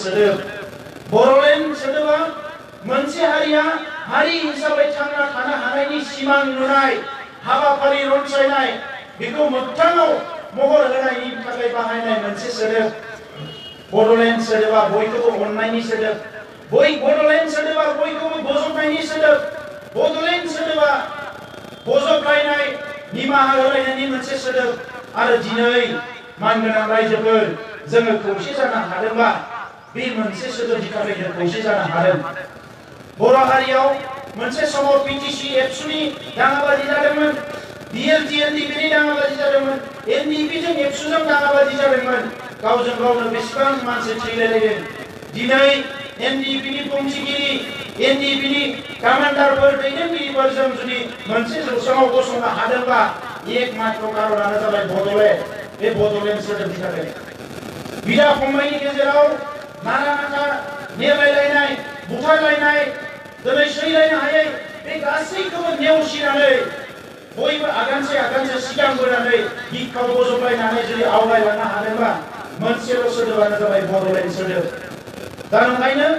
सोदोब बर'लेण्ड सोदोबा मोनसे हारिया हारि हिसाबै थांना थानो हानायनि सिमां नुनाय हाबाफारि रनसायनाय बेखौ मोगथाङाव महर होनायनि थाखाय बाहायनाय मोनसे सोदोब बड'लेण्ड सोदोबा बयखौबो अननायनि सोदोब बड'लेण्ड सोदोबा बयखौबो बजबनायनि सोदोब बड'लेण्ड सोदोबा बजबलायनाय निमाहा होलायनायनि मोनसे सोदोब आरो दिनै मानगोनां रायजोफोर जोङो खौसे जानो हादोंबा बे मोनसे सोदोबनि थाखाय जों खौसे जानो हादों बर' हारियाव मोनसे समाव पिटिसि एबसुनि दाङाबाजि जादोंमोन DLTNDP नि दाङाबाजि जादोंमोन NDP जों एबसुजों दाङाबाजि जादोंमोन गावजों गावनो बेसेबां मानसि थैलायलायदों दिनै NDP नि बुंथिगिरि NDP नि कामान्डारफोर दैदेनगिरिफोरजों जुदि मोनसे जौसाङाव गसंनो हादोंबा एकमात्र कारणानो जाबाय बड'लेण्ड बे बड'लेण्ड सोदोबनि थाखाय बिदा फंबायनि गेजेराव नारा नाथा नेलायलायनाय बुथारलायनाय दिनै सैलायनो हायै बे गासैखौबो नेवसिनानै बयबो आगानसे सिगांबोनानै बिखाव बजबलायनानै जुदि आवगायलांनो हादोंबा मोनसेल' सोदोबानो जाबाय बड'लेण्ड सोदोब दा ओंखायनो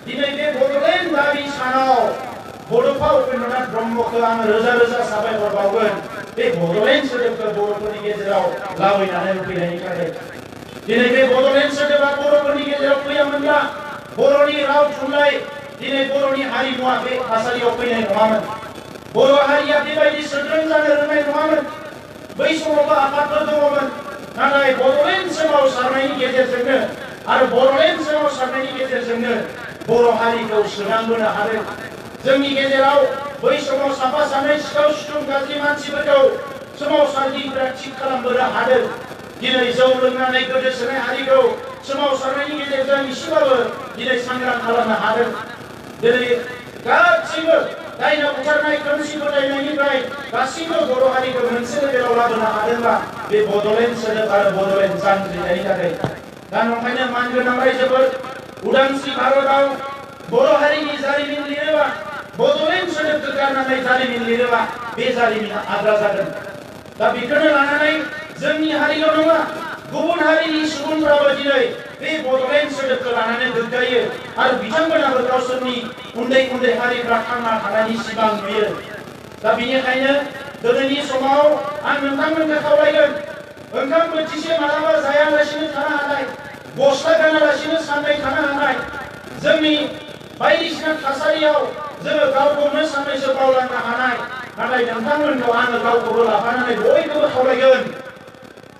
दिनै बे बड'लेण्ड दाबि सानाव बड'फा उपेन्द्रनाथ ब्रह्मखौ आङो रोजा रोजा साबायखर बावगोन बे बड'लेण्ड सोदोबखौ बर'फोरनि गेजेराव लाबोनानै होफैनायनि थाखाय दिनै बे बड'लेण्ड सोदोबा बर'फोरनि गेजेराव फैयामोनब्ला बर'नि राव थुनलाइ दिनै बर'नि हारिमुवा बे थासारियाव फैनाय नङामोन बर' हारिया बेबायदि सोद्रोम जानो रोंनाय नङामोन बै समावबो आफादफोर दङमोन नाथाय बड'लेण्ड सोमावसारनायनि गेजेरजोंनो आरो बड'लेण्ड सोमावसारनायनि गेजेरजोंनो बर' हारिखौ सोदांबोनो हादों जोंनि गेजेराव बै समाव साफा सानै सिखाव सिथुम गाज्रि मानसिफोरखौ सोमावसारगिरिफोरा थिग खालामबोनो हादों दिनै जौ लोंनानै गोदोसोनाय हारिखौ सोमावसारनायनि गेजेरजों एसेबाबो दिनै सांग्रां खालामनो हादों दिनै गासैबो दायना बुथारनाय खोमसि फोथायनायनिफ्राय गासैबो बर' हारिखौ मोनसे लेभेलाव लाबोनो हादोंबा बे बड'लेण्ड सोदोब आरो बड'लेण्ड जांख्रिथायनि थाखाय दा नंखायनो मानगोनां रायजोफोर उदांस्रि भारतआव बर' हारिनि जारिमिन लिरोबा बड'लेण्ड सोदोबखौ गारनानै जारिमिन लिरोबा बे जारिमिना आद्रा जागोन दा बेखौनो लानानै जोंनि हारिल' नङा गुबुन हारिनि सुबुंफ्राबो दिनै बे बड'लेण्ड सोदोबखौ लानानै गोग्गायो आरो बिथांमोनाबो गावसोरनि उन्दै उन्दै हारिफ्रा थांना थानायनि सिमां नुयो दा बेनिखायनो दिनैनि समाव आं नोंथांमोनखौ खावलायगोन ओंखाम बोथिसे मालाबा जायालासिनो थानो हानाय गस्ला गानालासिनो साननै थानो हानाय जोंनि बायदिसिना थासारियाव जोङो गावखौनो सानैसो बावलांनो हानाय नाथाय नोंथांमोनखौ आङो गावखौबो लाफानानै बयखौबो खावलायगोन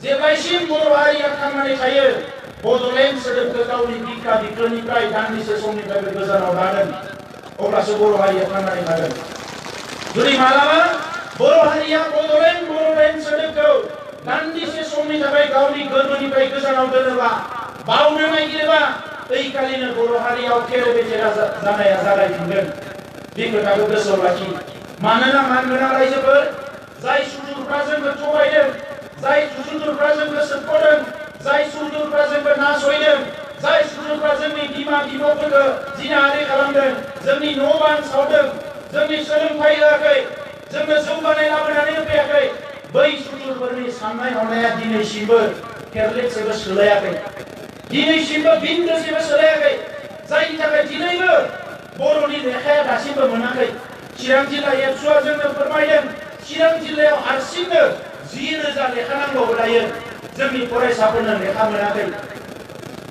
जेब्लायसिम बर' हारिया थांनानै थायो बड'लेण्ड सोदोबखौ गावनि बिखा बिख्लोनिफ्राय दान्दिसे समनिफ्रायबो गोजानाव लागोन अब्लासो बर' हारिया थांनानै थागोन जुदि मालाबा बर' हारिया बड'लेण्ड सोदोबखौ दान्दिसे समनि थाखाय गावनि गोरबोनिफ्राय गोजानाव दोनोबा बावनो नागिरोबा ओइखालिनो बर' हारियाव खेर बेथेरा जानाया जागायफिनगोन बे खोथाखौ गोसोआव लाखि मानोना मानगोनां रायजोफोर जाय सुथुरफ्रा जोंखौ थगायदों जाय सुथुरफ्रा जोंखौ सोबख'दों जाय सुथुरफ्रा जोंखौ नासयदों जाय सुथुरफ्रा जोंनि बिमा बिफाफोरखौ जिनाहारि खालामदों जोंनि न' बां सावदों जोंनि सोलोंथाइ होआखै जोंनो जौगानाय लाबोनानै होफैयाखै बै सुथुरफोरनि साननाय हनाया दिनैसिमबो केरलेटसेबो सोलायाखै दिनैसिमबो बिन्दोसेबो सोलायाखै जायनि थाखाय दिनैबो बर'नि लेखाया दासिमबो मोनाखै चिरां जिल्ला एबसुआ जोंनो फोरमायदों चिरां जिल्लायाव हारसिंनो 10,000 लेखा नांगौ दायो जोंनि फरायसाफोरनो लेखा मोनाखै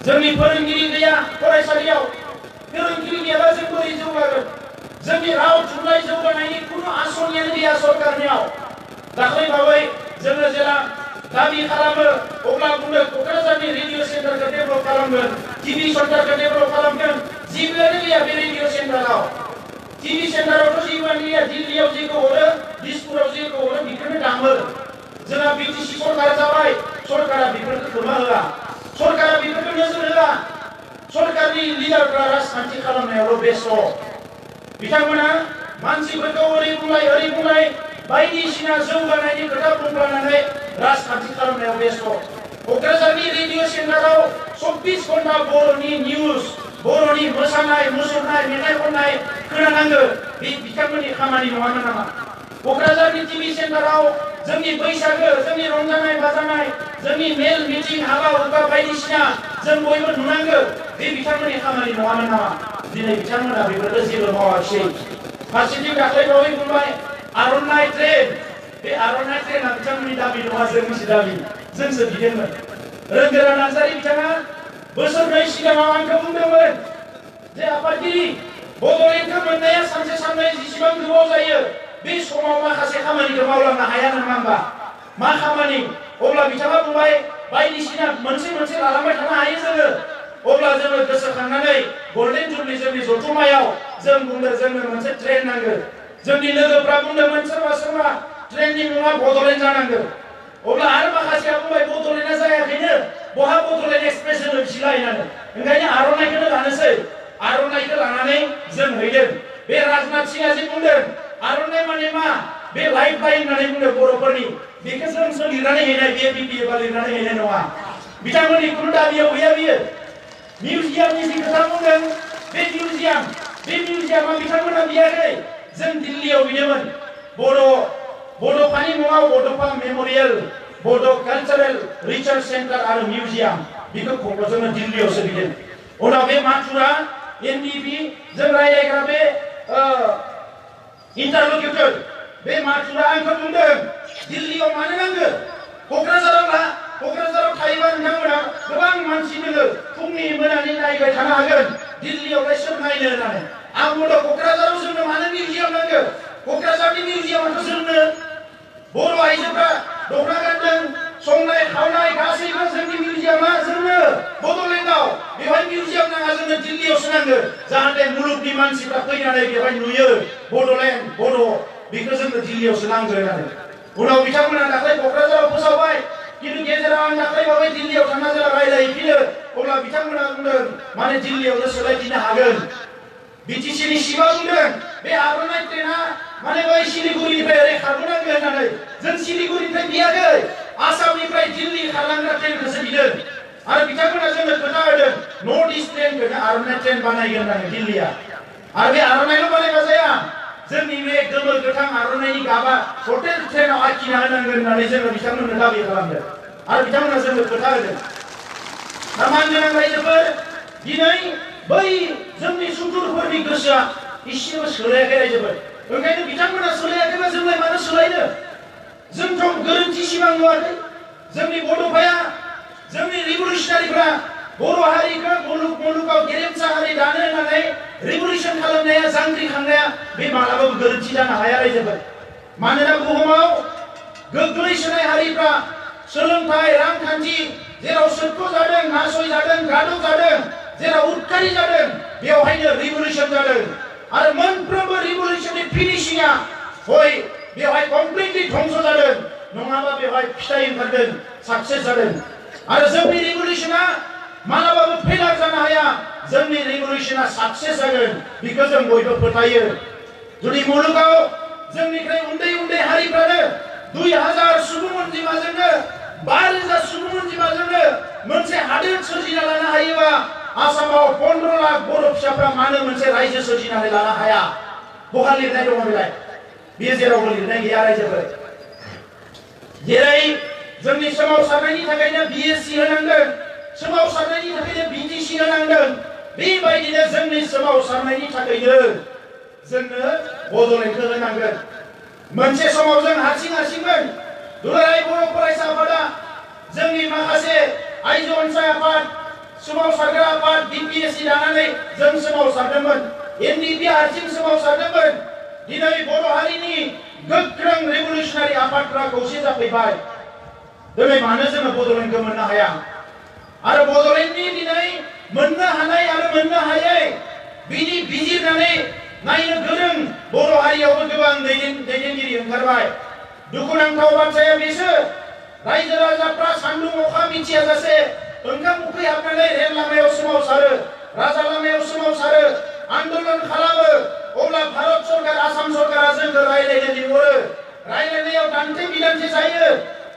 जोंनि फोरोंगिरि गैया फरायसालियाव फोरोंगिरि गैयाबा जों बोरै जौगागोन जोंनि राव थुनलाइ जौगानायनि खुनु आसनियानो गैया सरकारनियाव दाख्लै बावै जोङो जेला दाबि खालामो अब्ला बुंदों क'क्राझारनि रेडिअ सेन्टारखौ डेभेलप खालामगोन टिभि सेन्टारखौ डेभेलप खालामगोन जेबोआनो गैया बे रेडिअ सेन्टाराव टिभि सेन्टारावथ' जेबोआनो गैया दिल्लीयाव जेखौ हरो दिसपुराव जेखौ हरो बेखौनो दामो जोंहा बिटिसि सरकार जाबाय सरकारा बेफोरखौ खोमा होआ सरकारा बेफोरखौ नोजोर होआ सरकारनि लिडारफ्रा राजखान्थि खालामनायावल' बेस्थ बिथांमोना मानसिफोरखौ ओरै बुंलाय बायदिसिना जौगानायनि खोथा बुंलायनानै राजखान्थि खालामनायाव बेस्थ क'क्राझारनि रेडिअ सेन्टाराव 24 घन्टा बर'नि निउज बर'नि मोसानाय मुसुरनाय मेथाइ खननाय खोनानांगौ बे बिथांमोननि खामानि नङामोन नामा क'क्राझारनि टिभि सेन्टाराव जोंनि बैसागो जोंनि रंजानाय बाजानाय जोंनि मेल मिटिं हाबा हुखा बायदिसिना जों बयबो नुनांगोन बे बिथांमोननि खामानि नङामोन नामा दिनै बिथांमोना बेफोरखौ जेबो मावाखिसै फारसेथिं दाख्लैबावै बुंबाय आर'नाइ ट्रेन बे आर'नाइ ट्रेना बिथांमोननि दाबि नङा जोंनिसो दाबि जोंसो बिदोंमोन रोंगोरा नार्जारि बिथाङा बोसोरनै सिगाङाव आंखौ बुंदोंमोन जे आफादगिरि बड'लेण्डखौ मोननाया सानसे साननै जेसेबां गोबाव जायो बे समाव माखासे खामानिखौ मावलांनो हाया नामा होनबा मा खामानि अब्ला बिथाङा बुंबाय बायदिसिना मोनसे मोनसे लालांबाय थानो हायो जोङो अब्ला जोङो गोसोखांनानै गल्डेन जुबलि जोंनि जथुम्मायाव जों बुंदों जोंनो मोनसे ट्रेन नांगौ जोंनि लोगोफ्रा बुंदोंमोन सोरबा सोरबा ट्रेननि मुङा बड'लेण्ड जानांगौ अब्ला आरो माखासेया बुंबाय बड'लेण्डआ जायाखैनो बहा बड'लेण्ड एक्सप्रेस होनो बिसिलाय होननानै ओंखायनो आर'नाइखौनो लानोसै आर'नाइखौ लानानै जों हैदों बे राजनाथ सिंहआ जे बुंदों आर'नाइ माने मा बे लाइफ लाइन होननानै बुंदों बर'फोरनि बेखौ जोंसो लिरनानै हैनाय बे बिपिएफआ लिरनानै हैनाय नङा बिथांमोननि खुनु दाबियाव गैया बियो मिउजियामनि जि खोथा बुंदों बे मिउजियामा बिथांमोना बियाखै जों दिल्लीयाव बिदोंमोन बड'फानि मुङाव बड'फा मेम'रियेल बड' कालचारेल रिसार्च सेन्टार आरो मिउजियाम बेखौ जोङो दिल्लीयावसो बिदों उनाव बे माथुरा एनडिपि जों रायज्लायग्रा बे इन्टारल'किउटर बे माथुरा आंखौ बुंदों दिल्लीयाव मानो नांगौ क'क्राझाराव थायोबा नोंथांमोना गोबां मानसि दोङो फुंनि मोनानि नायबाय थानो हागोन दिल्लीयावलाय सोर नायनो होननानै आं बुंदों क'क्राझाराव जोंनो मानो मिउजियाम नांगौ क'क्राझारनि मिउजियामाथ' जोंनो बर' आइजोफ्रा दख'ना गानदों संनाय खावनाय गासैबो जोंनि मिउजियामा जोंनो बड'लेण्डआव बेवहाय मिउजियाम नाङा जोंनो दिल्लीयावसो नांगौ जाहाथे मुलुगनि मानसिफ्रा फैनानै बेवहाय नुयो बड'लेण्ड बर' बेखौ जोंनो दिल्लीयावसो नांगौ होननानै उनाव बिथांमोना दाख्लै क'क्राझाराव फोसावबाय किन्तु गेजेराव आं दाख्लैबावै दिल्लीयाव थांना जेला रायज्लायहैफिनो अब्ला बिथांमोना बुंदों माने दिल्लीयावनो सोलायफिननो हागोन बिटिसिनि सिङाव बुंदों बे आर'नाइ ट्रेना माने बै सिलिगुरिनिफ्राय ओरै खारबोनांगौ होननानै जों सिलिगुरिनिफ्राय बियाखै आसामनिफ्राय दिल्ली खारलांग्रा ट्रेनखौसो बिदों आरो बिथांमोना जोंनो खोथा होदों नर्थ इस्ट ट्रेनखौनो आर'नाइ ट्रेन बानायगोन होननानै दिल्लीया आरो बे आर'नाइल' बानायबा जाया जोंनि बे गोमो गोथां आर'नाइनि गाबा हटेल ट्रेनाव आखिना होनांगोन होननानै जोङो बिथांमोननो दाबि खालामदों आरो बिथांमोना जोंनो खोथा होदों दा मानगोनां रायजोफोर दिनै बै जोंनि सुथुरफोरनि गोसोआ इसेबो सोलायाखै रायजोफोर ओंखायनो बिथांमोना सोलायाखैबा जोंलाय मानो सोलायनो जोंथ' गोरोन्थि सिमां नुवाखै जोंनि बड'फाया जोंनि रिभलिउसनारिफ्रा बर' हारिखौ मुलुगाव गेरेमसा हारि दानो होननानै रिभलिउसन खालामनाया जांख्रिखांनाया बे मालाबाबो गोरोन्थि जानो हाया रायजोफोर मानोना बुहुमाव गोग्लैसोनाय हारिफ्रा सोलोंथाइ रांखान्थि जेराव सोबख' जादों नासय जादों गादब जादों जेराव उदखारि जादों बेवहायनो रिभलिउसन जादों आरो मोनफ्रोमबो रिभलिउसननि फिनिशिंआ हय बेवहाय कमप्लिटलि धंस जादों नङाबा बेवहाय फिथाइ ओंखारदों साक्सेस जादों आरो जोंनि रिभलिउसना मालाबाबो फेलार जानो हाया जोंनि रिभलिउसना साक्सेस जागोन बेखौ जों बयबो फोथायो जुदि मुलुगाव जोंनिफ्राय उन्दै उन्दै हारिफ्रानो 2000 सुबुं अनजिमाजोंनो 5000 सुबुं अनजिमाजोंनो मोनसे हादोर सोरजिना लानो हायोबा आसामाव 15 लाख बर' फिसाफ्रा मानो मोनसे रायजो सोरजिनानै लानो हाया बहा लिरनाय दङ बेलाय बेयो जेरावबो लिरनाय गैया रायजोफोर जेरै जोंनि सोमावसारनायनि थाखायनो बिएससि होनांगोन सोमावसारनायनि थाखायनो बिटिसि होनांगोन बेबायदिनो जोंनि सोमावसारनायनि थाखायनो जोंनो बड'लेण्डखौ होनांगोन मोनसे समाव जों हारसिंमोन दुलाराय बर' फरायसा आफादा जोंनि माखासे आइजो अनसाय आफाद सोमावसारग्रा आफाद बिपिएससि दानानै जों सोमावसारदोंमोन एनडिपि हारसिं सोमावसारदोंमोन दिनै बर' हारिनि गोख्रों रिभलिउसनारि आफादफ्रा खौसे जाफैबाय दिनै मानो जोङो बड'लेण्डखौ मोननो हाया आरो बड'लेण्डनि दिनै मोननो हानाय आरो मोननो हायै बिनि बिजिरनानै नायनो गोरों बर' हारियावबो गोबां दैदेनगिरि ओंखारबाय दुखुनांथाव बाथ्राया बेसो रायजो राजाफ्रा सान्दुं अखा मिथियाजासे ओंखाम उखै हाबनानै रेल लामायाव सोमावसारो राजा लामायाव सोमावसारो आन्दोलन खालामो अब्ला भारत सरकार आसाम सरकारा जोंखौ रायलायनो लिंहरो रायलायनायाव दान्थे बिदान्थे जायो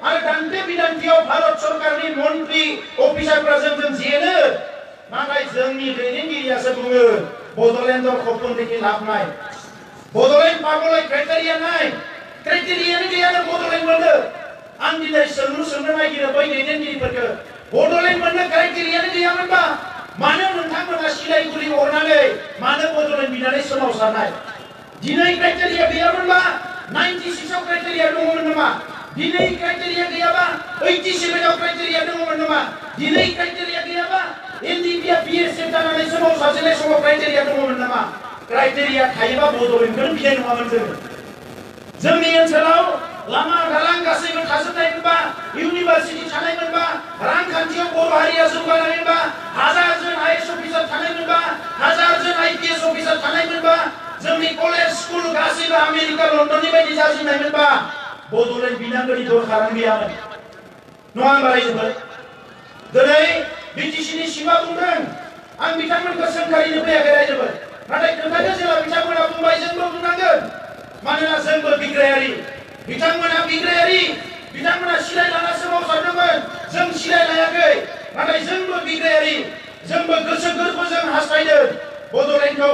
आरो दान्थे बिदान्थेयाव भारत सरकारनि मन्त्रि अफिसारफ्रा जोंजों जेनो नाथाय जोंनि दैदेनगिरियासो बुङो बड'लेण्डआव खपन देखि लाभ नाय बड'लेण्ड पाबोलै क्राइटेरिया नाय क्राइटेरियानो गैयानो बड'लेण्ड मोनो आं दिनै सोंनो नागिरो बै दैदेनगिरिफोरखौ बड'लेण्ड मोननो क्राइटेरियानो गैयामोनबा मानो नोंथांमोना सिलाइ गुलि अरनानै मानो बड'लेण्ड बिनानै सोमावसारनाय दिनै क्राइटेरिया गैयामोनबा 96 आव क्राइटेरिया दङमोन नामा दिनै क्राइटेरिया गैयाबा 87 आव क्राइटेरिया दङमोन नामा दिनै क्राइटेरिया गैयाबा एनडिपि आ बिएसएफ जानानै सोमावसारनाय समाव क्राइटेरिया दङमोन नामा क्राइटेरिया थायोबा बड'लेण्डखौनो बिनाय नङामोन जोंनि ओनसोलाव लामा दालां गासैबो थाजोबनायमोनबा इउनिभार्सिटि थानायमोनबा रांखान्थियाव बर' हारिया जौगानायमोनबा हाजार जन आईएएस अफिसार थानायमोनबा हाजार जन आईपीएस अफिसार थानायमोनबा जोंनि कलेज स्कुल गासैबो आमेरिका लन्डननि बायदि जाजोबनायमोनबा बड'लेण्ड बिनांगौनि दरखारानो गैयामोन नङा होनबा रायजोफोर दिनै बिटिसिनि सिमा बुंदों आं बिथांमोनखौ सोंखारिनो फैयाखै रायजोफोर नाथाय खोथाखौ जेला बिथांमोना बुंबाय जोंबो बुंनांगोन मानोना जोंबो बिग्रायारि बिथांमोना बिग्रायारि बिथांमोना सिलाइ लाना सोमावसारदोंमोन जों सिलाइ लायाखै नाथाय जोंबो बिग्रायारि जोंबो गोसो गोरबोजों हास्थायदों बड'लेण्डखौ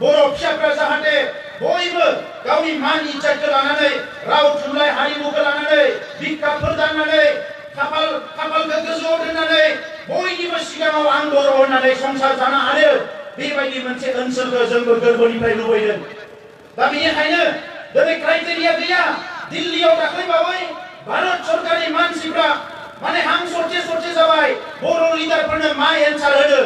बर' फिसाफ्रा जाहाथे बयबो गावनि मान इज्जतखौ लानानै राव थुनलाइ हारिमुखौ लानानै बिखाफोर दाननानै खाफालखौ गोजौआव दोननानै बयनिबो सिगाङाव आं बर' होननानै संसार जानो हायो बेबायदि मोनसे ओनसोलखौ जोंबो गोरबोनिफ्राय लुबैदों दा बेनिखायनो दिनै क्राइटेरिया गैया दिल्लीयाव दाख्लैबावै भारत सरकारनि मानसिफ्रा माने हां सरथे जाबाय बर' लिडारफोरनो मा एन्सार होनो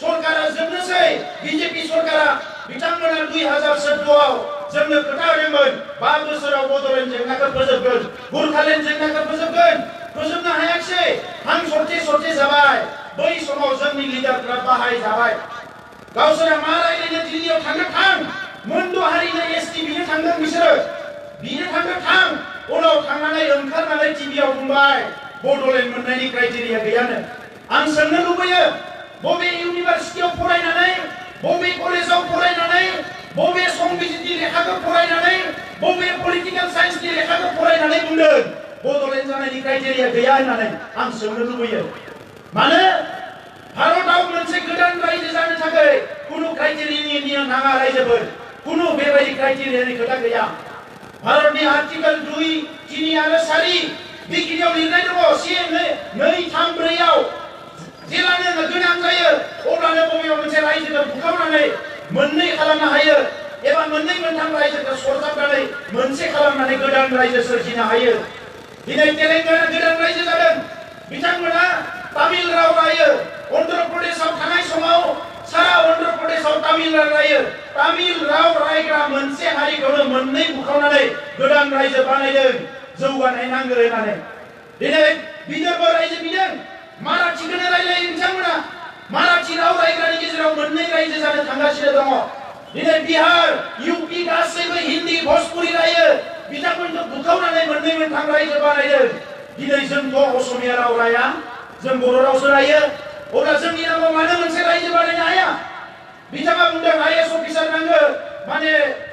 सरकारा जोबनोसै बिजेपि सरकारा बिथांमोना 2014आव जोंनो खोथा होदोंमोन 5 बोसोराव बड'लेण्ड जेंनाखौ फोजोबगोन गुरखालेण्ड जेंनाखौ फोजोबगोन फोजोबनो हायाखिसै हां सरथे जाबाय बै समाव जोंनि लिडारफ्रा बाहाय जाबाय गावसोरा मा रायलायनो दिल्लीयाव थां मोनद' हारिनो एसटि बिनो थांदों बिसोरो बिनो थांदों थां उनाव थांनानै ओंखारनानै टिभियाव बुंबाय बड'लेण्ड मोननायनि क्राइटेरिया गैयानो आं सोंनो लुबैयो बबे इउनिभार्सिटियाव फरायनानै बबे कलेजाव फरायनानै बबे संबिजितनि लेखाखौ फरायनानै बबे पलिटिकल साइन्सनि लेखाखौ फरायनानै बुंदों बड'लेण्ड जानायनि क्राइटेरिया गैया होननानै आं सोंनो लुबैयो मानो भारतआव मोनसे गोदान रायजो जानो थाखाय कुनु क्राइटेरियानि नाङा रायजोफोर कुनु बेबायदि क्राइटेरियानि खोथा गैया भारतनि आर्टिकल 2, 3 आरो 4 बिगियानाव लिरनाय दङ से 2, 3, 4 आव जेलानो गोनां जायो अब्लानो बबेबा मोनसे रायजोखौ बुखावनानै मोननै खालामनो हायो एबा मोननै मोनथाम रायजोखौ सरजाबनानै मोनसे खालामनानै गोदान रायजो सोरजिनो हायो दिनै तेलेंगाना गोदान रायजो जादों बिथांमोना तामिल राव रायो अन्ध्र प्रदेशआव थानाय समाव सारा अन्ध्र प्रदेशआव तामिल राव रायो तामिल राव रायग्रा मोनसे हारिखौनो मोननै बुखावनानै गोदान रायजो बानायदों जौगानाय नांगौ होननानै दिनै विदर्भ रायजो बिदों माराठीखौनो रायलायो बिथांमोना माराठी राव रायग्रानि गेजेराव मोननै रायजो जानो थांगासिनो दङ दिनै बिहार इउपि गासैबो हिन्दी भोजपुरी रायो बिथांमोनखौ बुखावनानै मोननै मोनथाम रायजो बानायदों दिनै जोंथ' असमिया राव राया जों बर' रावसो रायो अब्ला जोंनि नामाव मानो मोनसे रायजो बानायनो हाया बिथाङा बुंदों आईएएस अफिसार नांगौ माने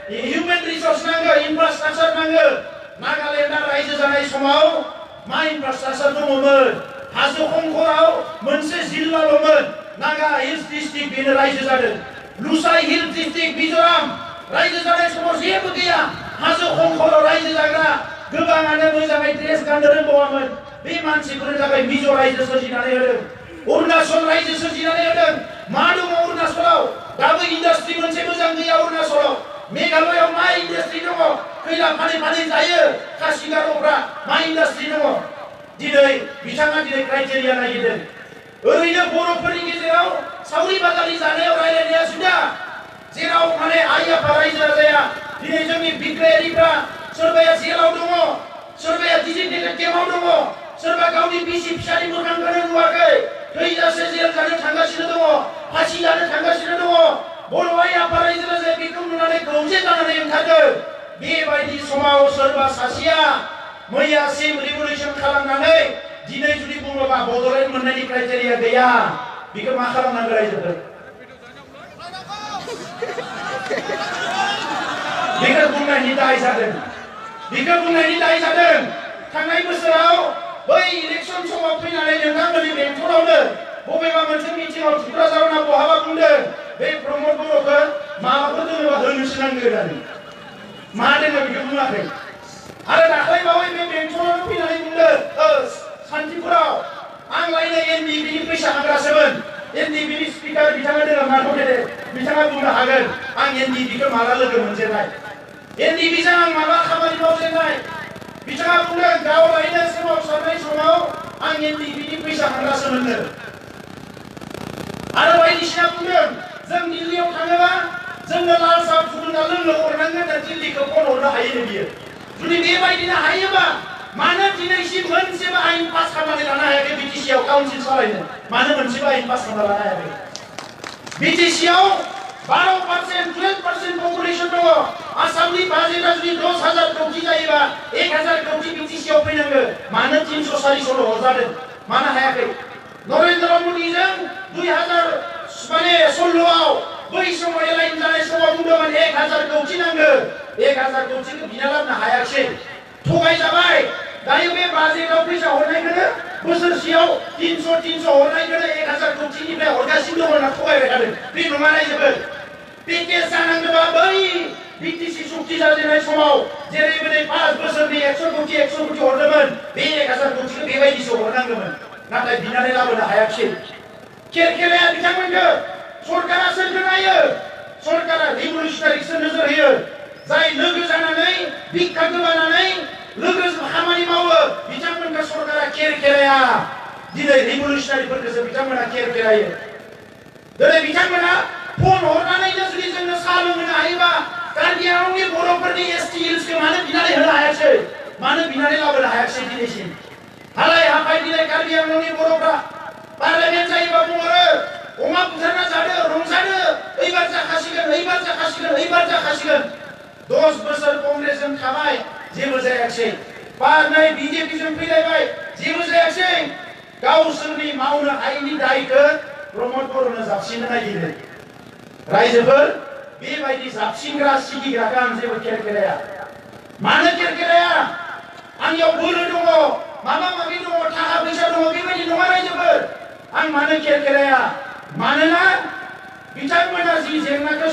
हिउमेन रिसोर्स नांगौ इनफ्रास्ट्राक्चार नांगौ नागालेण्डआ रायजो जानाय समाव मा इनफ्रास्ट्राक्चार दङमोन हाजो खंखराव मोनसे जिल्लाल'मोन नागा हिल्स डिस्ट्रिक्ट बेनो रायजो जादों लुसाइ हिल्स डिस्ट्रिक्ट मिजोराम रायजो जानाय समाव जेबो गैया हाजो खंखराव रायजो जाग्रा गोबाङानो मोजाङै ड्रेस गाननो रोंबावामोन बे मानसिफोरनि थाखाय मिजो रायजो सोरजिनानै होदों अरुणाचल रायजो सोरजिनानै होदों मा दङ अरुणाचलाव दाबो इन्डास्ट्रि मोनसे मोजां गैया अरुणाचलाव मेघालयआव मा इन्डास्ट्रि दङ खैला फानै जायो खासि गार'फ्रा मा इन्डास्ट्रि दङ दिनै बिथाङा दिनै क्राइटेरिया नागिरदों ओरैनो बर'फोरनि गेजेराव सावरि बादालि जानायाव रायलायनाया जुदा जेराव माने आइ आफा रायजो राजाया दिनै जोंनि बिग्रायारिफ्रा सोरबाया जेलाव दङ सोरबाया डिजिटेटेड केम्पआव दङ सोरबा गावनि बिसि फिसानि मोखांखौनो नुवाखै थैजासे जेल जानो थांगासिनो दङ फासि जानो थांगासिनो दङ बर' आइ आफा रायजो राजाया बेखौ नुनानै खौसे जानानै ओंखारदों बेबायदि समाव सोरबा सासेया मैयासिम रिभलिउसन खालामनानै दिनै जुदि बुङोबा बड'लेण्ड मोननायनि क्राइटेरिया गैया बेखौ मा खालामनांगौ रायजोफोर बेखौ बुंनायनि दाय जादों थांनाय बोसोराव बै इलेक्सन समाव फैनानै नोंथांमोननि बेंटलावनो बबेबा मोनसे मिटिंआव थुक्राझाराव ना बहाबा बुंदों बे प्रमद बर'खौ माबाफोर दोङोबा होनोसो नांगौ होननानै मा दोङो बेखौ बुङाखै आरो दाख्लैबावै बे बेंटलावनो फैनानै बुंदों सान्थिपुराव आंलायनो एनडिपिनि फैसा हाग्रासोमोन एनडिपिनि स्पिकार बिथाङा दोङो माधबदेव बिथाङा बुंनो हागोन आं एनडिपिखौ माला लोगो मोनजेननाय एनडिपिजों आं माला खामानि मावजेननाय बिथाङा बुंदों गाव लायनो सोमावसारनाय समाव आं एनडिपिनि फैसा हाग्रासोमोननो आरो बायदिसिना बुंदों जों दिल्लीयाव थाङोबा जोंनो लाल साहा फुदुंना लोंनो हरनांगोन दिल्लीखौ फन हरनो हायो बियो जुदि बेबायदिनो हायोबा मानो दिनैसिम मोनसेबो आइन पास खालामनानै लानो हायाखै बिटिसिआव काउन्सिल सालायनो मानो मोनसेबो आइन पास खालामना लानो हायाखै बिटिसिआव 12% 12% पपुलेशन दङ आसामनि बाजेटआ जुदि 10,000 कोटी जायोबा 1,000 कोटी बिटिसिआव फैनांगौ मानो 300-400 हरजादों मानो हायाखै नरेन्द्र मोदीजों 2016आव बै समाव एलाइन जानाय समाव बुंदोंमोन 1,000 कोटी नांगौ 1,000 कोटीखौ बिना लाबोनो हायाखै थगायजाबाय दायो बे बाजेटआव फैसा हरनायखौनो बोसोरसेयाव 300 हरनायखौनो 1,000 कोटीनिफ्राय हरगासिनो दङ होनना थगायबाय थादों बे नङा रायजोफोर पेकेज जानांगौबा बै बिटिसि सुक्ति जाजेननाय समाव जेरैबायदि 5 बोसोरनि 100 कोटी हरदोंमोन बे 1,000 कोटीखौ बेबायदिसो हरनांगौमोन नाथाय बिनानै लाबोनो हायाखै केरकेराया बिथांमोनखौ सरकारा सोरखौ नायो सरकारा रिभलिउसनारिखौसो नोजोर होयो जाय लोगो जानानै भिक्षा गोबानानै लोगो खामानि मावो बिथांमोनखौ सरकारा केरकेराया दिनै रिभलिउसनारिफोरखौसो बिथांमोना केरकेरायो दिनै बिथांमोना फन हरनानैनो जुदि जोंनो साहा लोंहोनो हायोबा कार्बि आंलंनि बर'फोरनि एसटि हिल्सखौ मानो बिनानै होनो हायाखै मानो बिनानै लाबोनो हायाखै दिनैसिम हालाय हाफाय दिनै कार्बि आंलंनि बर'फ्रा पार्लियामेन्ट जायोबा बुंहरो अमा बुथारना जादो रंजादो ओइबार जाखासिगोन 10 बोसोर कंग्रेसजों थाबाय जेबो जायाखै नै बिजेपिजों फैलायबाय जेबो जायाखै गावसोरनि मावनो हायैनि दायखौ प्रमद बर'नो जाबसिननो नागिरो रायजोफोर बेबायदि जाबसिनग्रा सिगिग्राखौ आं जेबो केरकेराया मानो केरकेराया आंनियाव बोलो दङ माबा माबि दङ थाखा फैसा दङ बेबायदि नङा रायजोफोर आं मानो केरकेराया मानोना बिथांमोना जि जेंनाखौ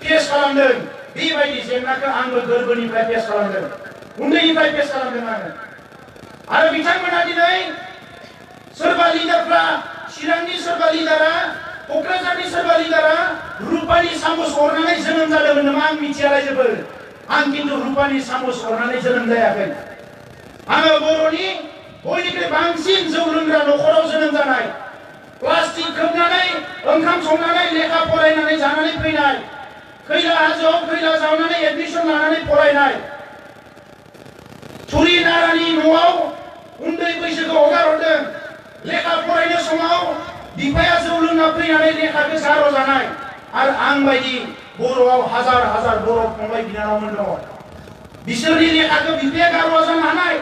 फेस खालामदों बेबायदि जेंनाखौ आंबो गोरबोनिफ्राय फेस खालामदों उन्दैनिफ्राय फेस खालामदों आरो बिथांमोना दिनै सोरबा लिडारफ्रा चिरांनि सोरबा लिडारा क'क्राझारनि सोरबा लिडारा रुपानि सामस हरनानै जोनोम जादोंमोन नामा आं मिथिया रायजोफोर आं खिन्थु रुपानि सामस हरनानै जोनोम जायाखै आङो बर'नि बयनिख्रुइ बांसिन जौ लोंग्रा न'खराव जोनोम जानाय प्लास्टिक खोबनानै ओंखाम संनानै लेखा फरायनानै जानानै फैनाय खैला हाजोआव खैला जावनानै एडमिसन लानानै फरायनाय थुरि नारानि न'आव उन्दै बैसोखौ हगार हरदों लेखा फरायनाय समाव बिफाया जौ लोंना फैनानै लेखाखौ गार' जानाय आरो आं बायदि बर'आव हाजार बर' फंबाय बिनानावमोन दङ बिसोरनि लेखाखौ बिफाया गार' जानो हानाय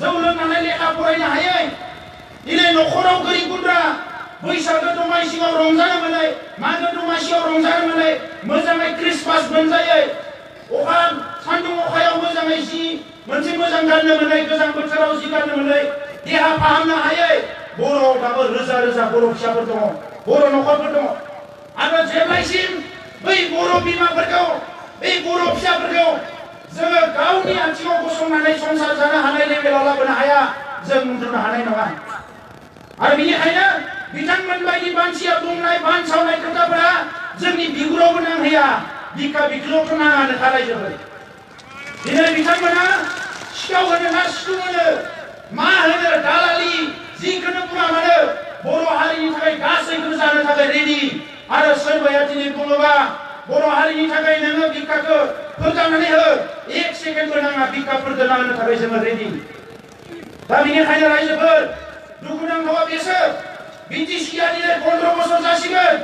जौ लोंनानै लेखा फरायनो हायै दिनै न'खराव गोरिब गुन्द्रा बैसागो दमासियाव रंजानो मोनै मागो दमासियाव रंजानो मोनै मोजाङै क्रिसमास मोनजायै अखा सान्दुं अखायाव मोजाङै जि मोनसे मोजां गाननो मोनै गोजां बोथोराव जि गाननो मोनै देहा फाहामनो हायै बर'आव दाबो रोजा बर' फिसाफोर दङ बर' न'खरफोर दङ आरो जेब्लासिम बै बर' बिमाफोरखौ बै बर' फिसाफोरखौ जोङो गावनि आथिङाव गसंनानै संसार जानो हानाय लेभेलाव लाबोनो हाया जों उन्दुनो हानाय नङा आरो बेनिखायनो बिथांमोन बायदि मानसिया बुंनाय बानसावनाय खोथाफोरा जोंनि बिगुरावबो नांहैया बिखा बिगुरावथ' नाङानो रायजोफोर दिनै बिथांमोना सिखाव होनो ना सिफुं होनो मा होनो दालालि जिखौनो बुङा मानो बर' हारिनि थाखाय गासैखौबो जानो थाखाय रेडि आरो सोरबाया दिनै बुङोबा बर' हारिनि थाखाय नोङो बिखाखौ फोरगांनानै हो 1 सेकेन्डबो नाङा बिखा फोरगांना होनो थाखाय जोङो रेडि दा बेनिखायनो रायजोफोर दुखुनांथावा बेसो बिटिसिआ दिनै 15 बोसोर जासिगोन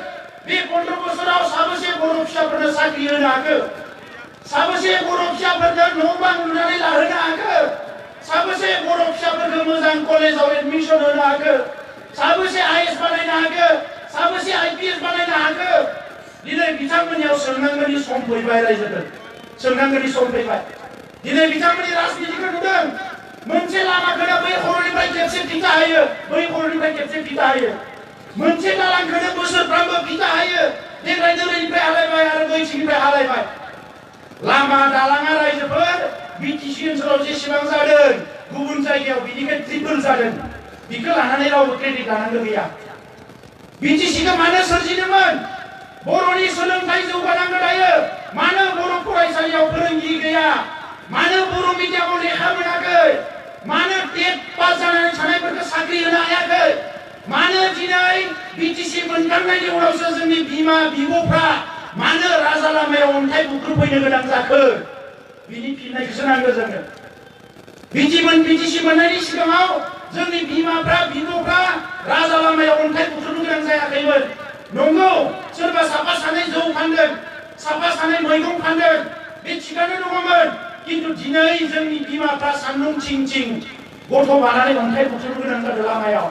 बे 15 बोसोराव साबेसे बर' फिसाफोरनो साख्रि होनो हाखो साबेसे बर' फिसाफोरनो न' बां लुनानै लाहोनो हाखो साबेसे बर' फिसाफोरखौ मोजां कलेजाव एडमिसन होनो हाखो साबेसे आइएस बानायनो हाखो साबेसे आइपिएस बानायनो हाखो दिनै बिथांमोननियाव सोंनांगौनि सम फैबाय रायजोफोर सोंनांगौनि सम फैबाय दिनै बिथांमोननि राजनितिखौ नुदों मोनसे लामाखौनो बै खर'निफ्राय खेबसे फिथा होयो बै खर'निफ्राय खेबसे फिथा होयो मोनसे दालांखौनो बोसोरफ्रामबो फिथा होयो देग्लाय दोरैनिफ्राय हालायबाय आरो बैथिनिफ्राय हालायबाय लामा दालाङा रायजोफोर बिटिसि ओनसोलाव जेसेबां जादों गुबुन जायगायाव बिनिफ्राय ट्रिपल जादों बिखौ लानानै रावबो क्रेडिट लानांगौ गैया। बिटिसिखौ मानो सोरजिदोंमोन? बर'नि सोलोंथाइ जौगानांगौ दायो। मानो बर' फरायसालियाव फोरोंगिरि गैया? मानो बर' मिडियामाव लेखा मोनाखै? मानो टेट पास जानानै थानायफोरखौ साख्रि होनो हायाखै? मानो दिनै बिटिसि मोनखांनायनि उनावसो जोंनि बिमा बिब'फ्रा मानो राजा लामायाव अन्थाइ बुख्रुबफैनो गोनां जाखो? बिनि फिननायखौसो नांगौ जोंनो। बिटिसि मोननायनि सिगाङाव जोंनि बिमाफ्रा बिब'फ्रा राजा लामायाव अन्थाइ बुख्रुबनो गोनां जायाखैमोन। नंगौ, सोरबा साफा सानै जौ फानदों, साफा सानै मैगं फानदों, बे थिगानो दङमोन। किन्तु दिनै जोंनि बिमाफ्रा सान्दुं थिं थिं गथ' बानानै अन्थाइ बुख्रुबनो गोनां जादों लामायाव।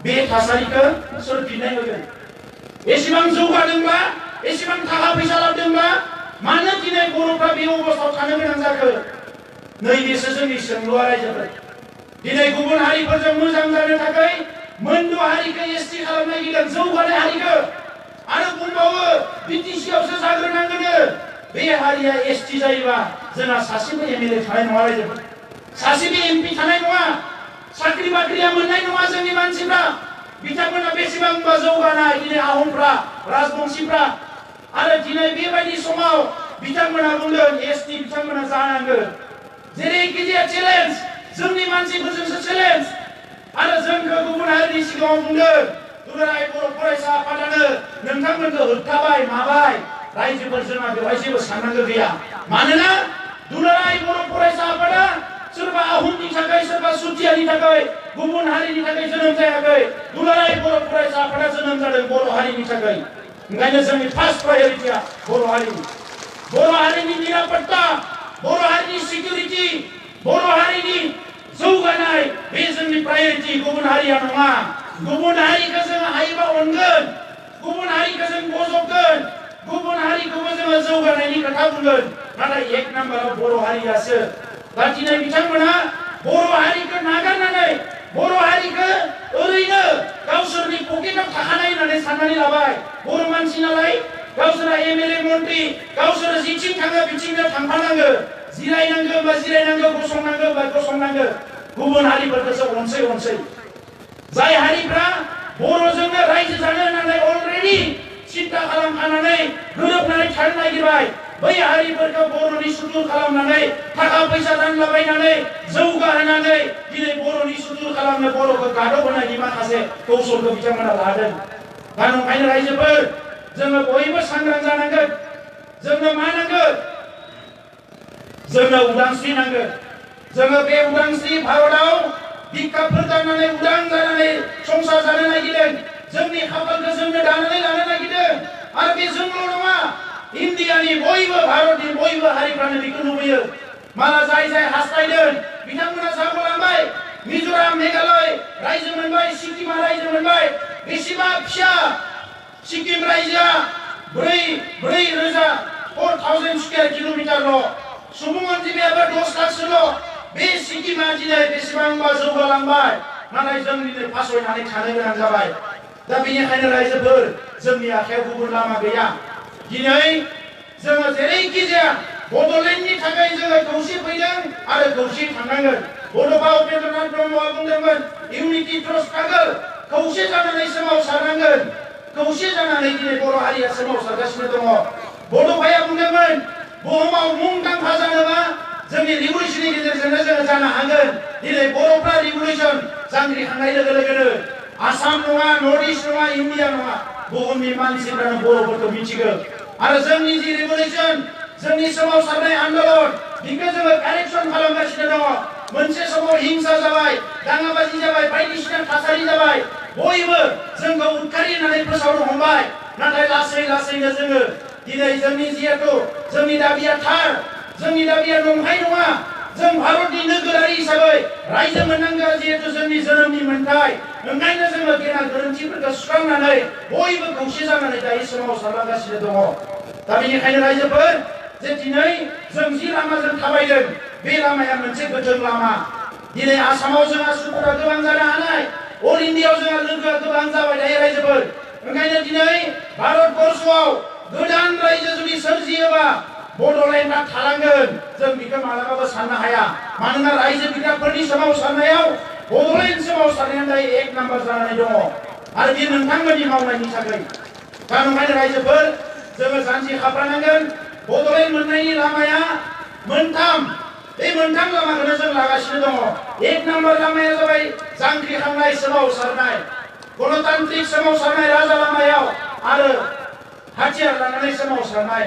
बे थासारिखौ सोर फिननाय होगोन? एसेबां जौगादोंब्ला, एसेबां थाखा फैसा लाबोदोंब्ला मानो दिनै बर'फ्रा बे अबस्थायाव थानो गोनां जाखो? नैबेसो जोंनि सोंलुआ रायजोफोर। दिनै गुबुन हारिफोरजों मोजां जानो थाखाय मोनद' हारिखौ एसटि खालामनाय गिदिर जौगानाय हारिखौ आरो बुंबावो बिटिसियावसो जाग्रोनांगोनो। बे हारिया एसटि जायोबा जोंहा सासेबो एमएलए थानाय नङा रायजोफोर, सासेबो एमपि थानाय नङा, साख्रि बाख्रिया मोननाय नङा जोंनि मानसिफ्रा। बिथांमोना बेसेबांबा जौगानाय दिनै आहमफ्रा, राजबंशीफ्रा। आरो दिनै बेबायदि समाव बिथांमोना बुंदों एसटि बिथांमोना जानांगोन। जेरैखि जाया चेलेन्ज, जोंनि मानसिफोरजोंसो चेलेन्ज। आरो जोंखौ गुबुन हारिनि सिगाङाव बुंदों दुलाराय बर' फरायसा आफादानो नोंथांमोनखौ होबथाबाय माबाय। रायजोफोर जोंहा बेवहाय जेबो साननांगौ गैया। मानोना दुलाराय बर' फरायसा आफादा सोरबा आहमनि थाखाय, सोरबा सुथियानि थाखाय, गुबुन हारिनि थाखाय जोनोम जायाखै। दुलाराय बर' फरायसा आफादा जोनोम जादों बर' हारिनि थाखाय। ओंखायनो जोंनि फार्स्ट प्रायरिटिया बर' हारिनि। बर' हारिनि निरापत्ता, बर' हारिनि सिकिउरिटि, बर' हारिनि जौगानाय, बे जोंनि प्रायरिटि, गुबुन हारिया नङा। गुबुन हारिखौ जों हायोबा अनगोन, गुबुन हारिखौ जों बजबगोन, गुबुन हारिखौबो जोङो जौगानायनि खोथा बुंगोन। नाथाय एक नाम्बाराव बर' हारियासो। दा दिनै बिथांमोना बर' हारिखौ नागारनानै बर' हारिखौ ओरैनो गावसोरनि पकेटाव थाखानाय होननानै साननानै लाबाय। बर' मानसि नालाय गावसोरा एमएलए मन्त्रि, गावसोर जिथिं थाङो बिथिंनो थांफानांगो, जिरायनांगौ बा जिरायनांगौ, गसंनांगौ बा गसंनांगौ। गुबुन हारिफोरखौसो अनसै। जाय हारिफ्रा बर'जोंनो रायजो जानो होननानै अलरेडि सिन्था खालामखानानै गोरोबनानै थानो नागिरबाय, बै हारिफोरखौ बर'नि सुथुर खालामनानै थाखा फैसा रानलाबायनानै जौगाहोनानै दिनै बर'नि सुथुर खालामनो, बर'खौ गादबहोनायनि माखासे कौशलखौ बिथांमोना लादों। दा ओंखायनो रायजोफोर जोङो बयबो सांग्रां जानांगोन। जोंनो मा नांगोन? जोंनो उदांस्रि नांगोन। जोङो बे उदांस्रि भारतआव बिखाफोर गारनानै उदां जानानै संसार जानो नागिरदों। जोंनि खाफालखौ जोंनो दानानै लानो नागिरदों। आरो बे जोंल' नङा, इन्डियानि बयबो, भारतनि बयबो हारिफ्रानो बेखौ लुबैयो। माला जाय जाय हास्थायदों बिथांमोना जागोलांबाय। मिज'राम, मेघालय रायजो मोनबाय, सिक्किमा रायजो मोनबाय। बेसेबा फिसा सिक्किम रायजोआ 4,000 स्कुवेर किल'मिटारल', सुबुं अनजिमायाबो 10 लाखसोल'। बे सिक्किमा दिनै बेसेबांबा जौगालांबाय, नाथाय जों दिनै फासयनानै थानो गोनां जाबाय। दा बेनिखायनो रायजोफोर जोंनि आखायाव गुबुन लामा गैया। दिनै जोङो जेरैखि जाया बड'लेण्डनि थाखाय जोङो खौसे फैदों आरो खौसे थांनांगोन। बड'फा उपेन्द्रनाथ ब्रह्मआ बुंदोंमोन इउनिटि थ्रु स्ट्रागल, खौसे जानानै सोमावसारनांगोन। खौसे जानानै दिनै बर' हारिया सोमावसारगासिनो दङ। बड'फाया बुंदोंमोन बुहुमाव मुंदांखा जानोबा जोंनि रिभलिउसननि गेजेरजोंनो जोङो जानो हागोन। दिनै बर'फ्रा रिभलिउसन जांख्रिखांनाय लोगो लोगोनो आसाम नङा, नर्थ इस्ट नङा, इन्डिया नङा, बुहुमनि मानसिफ्रानो बर'फोरखौ मिथिगौ। आरो जोंनि जि रिभलिउसन, जोंनि सोमावसारनाय आन्दोलन, बेखौ जोङो कारेक्सन खालामगासिनो दङ। मोनसे समाव हिंसा जाबाय, दाङाबाजि जाबाय, बायदिसिना थासारि जाबाय। बयबो जोंखौ उदखारि होननानै फोसावनो हमबाय। नाथाय लासै लासैनो जोङो दिनै जोंनि जिहेतु जोंनि दाबिया थार, जोंनि दाबिया नंखाय नङा। जों भारतनि नोगोरारि हिसाबै रायजो मोननांगौआ जिहेतु जोंनि जोनोमनि मोन्थाय। ओंखायनो जोङो गेना गोरोन्थिफोरखौ सुस्रांनानै बयबो खौसे जानानै दायो सोमावसारलांगासिनो दङ। दा बेनिखायनो रायजोफोर जे दिनै जों जि लामाजों थाबायदों बे लामाया मोनसे गोथों लामा। दिनै आसामाव जोंहा सुखुआ गोबां जानो हानाय, अल इन्डियायाव जोंहा लोगोआ गोबां जाबाय थायो रायजोफोर। ओंखायनो दिनै भारतबर्षआव गोदान रायजो जुदि सोरजियोबा बड'लेण्डआ थालांगोन, जों बेखौ मालाबाबो साननो हाया। मानोना रायजो बिग्राफोरनि सोमावसारनायाव बड'लेण्ड सोमावसारनायानो दायो 1 नाम्बार जानानै दङ आरो बे नोंथांमोननि मावनायनि थाखाय दा नंखायनो रायजोफोर जोङो जानजि खाफ्रानांगोन बड'लेण्ड मोननायनि लामाया मोनथाम बे मोनथाम लामाखौनो जों लागासिनो दङ 1 नाम्बार लामाया जाबाय जांख्रिखांनाय सोमावसारनाय गणतान्त्रिक सोमावसारनाय राजा लामायाव आरो हाथियार लानानै सोमावसारनाय